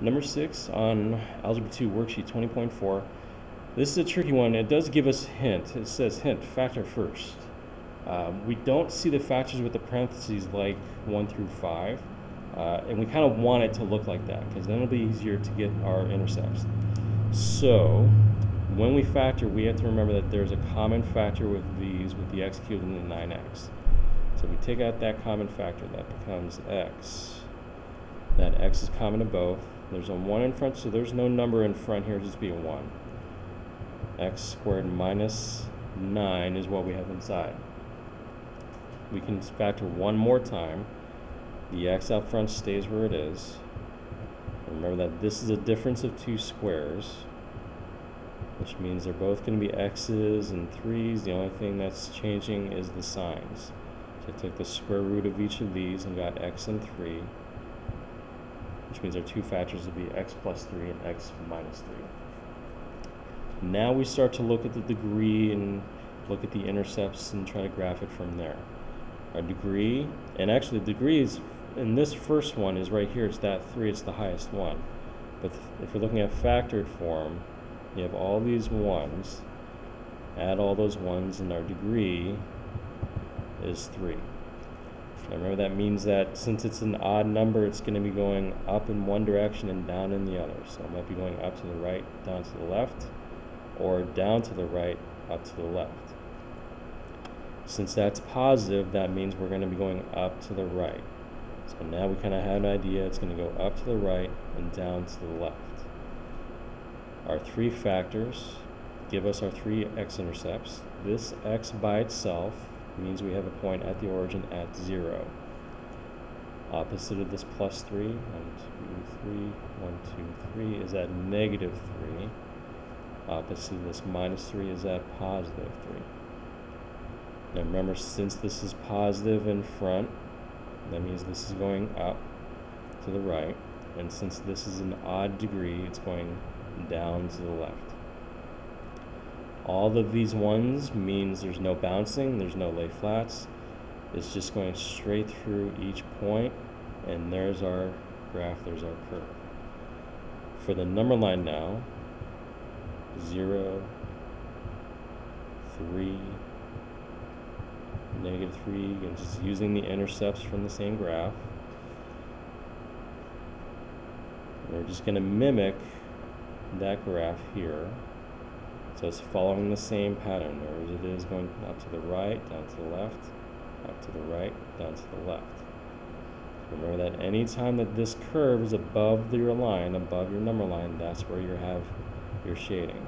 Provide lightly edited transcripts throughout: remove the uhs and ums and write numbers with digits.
Number 6 on Algebra 2 worksheet 20.4. This is a tricky one. It does give us a hint. It says hint, factor first. We don't see the factors with the parentheses like 1 through 5. And we kind of want it to look like that because then it'll be easier to get our intercepts. So when we factor, we have to remember that there's a common factor with these, with the x cubed and the 9x. So we take out that common factor, that becomes x. That x is common to both. There's a 1 in front, so there's no number in front here, just be a 1. X squared minus 9 is what we have inside. We can factor one more time. The x out front stays where it is. Remember that this is a difference of two squares, which means they're both going to be x's and 3's. The only thing that's changing is the signs. So I took the square root of each of these and got x and 3, which means our two factors will be x plus 3 and x minus 3. Now we start to look at the degree and look at the intercepts and try to graph it from there. Our degree, and actually the degree is, in this first one is right here, it's that 3, it's the highest one. But if we're looking at factored form, you have all these 1's, add all those 1's, and our degree is 3. Now remember, that means that since it's an odd number, it's going to be going up in one direction and down in the other. So it might be going up to the right, down to the left, or down to the right, up to the left. Since that's positive, that means we're going to be going up to the right. So now we kind of have an idea it's going to go up to the right and down to the left. Our three factors give us our three x-intercepts. This x by itself means we have a point at the origin at 0. Opposite of this plus 3, 1, 2, 3, 1, 2, 3 is at negative 3. Opposite of this minus 3 is at positive 3. Now remember, since this is positive in front, that means this is going up to the right. And since this is an odd degree, it's going down to the left. All of these 1's means there's no bouncing, there's no lay flats. It's just going straight through each point, and there's our graph, there's our curve. For the number line now, 0, 3, negative 3, and just using the intercepts from the same graph. We're just going to mimic that graph here. So it's following the same pattern, where it is going up to the right, down to the left, up to the right, down to the left. Remember that any time that this curve is above your line, above your number line, that's where you have your shading.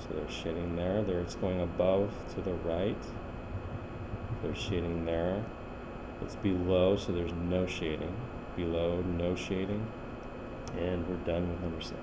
So there's shading there, it's going above to the right. There's shading there. It's below, so there's no shading. Below, no shading. And we're done with number 6.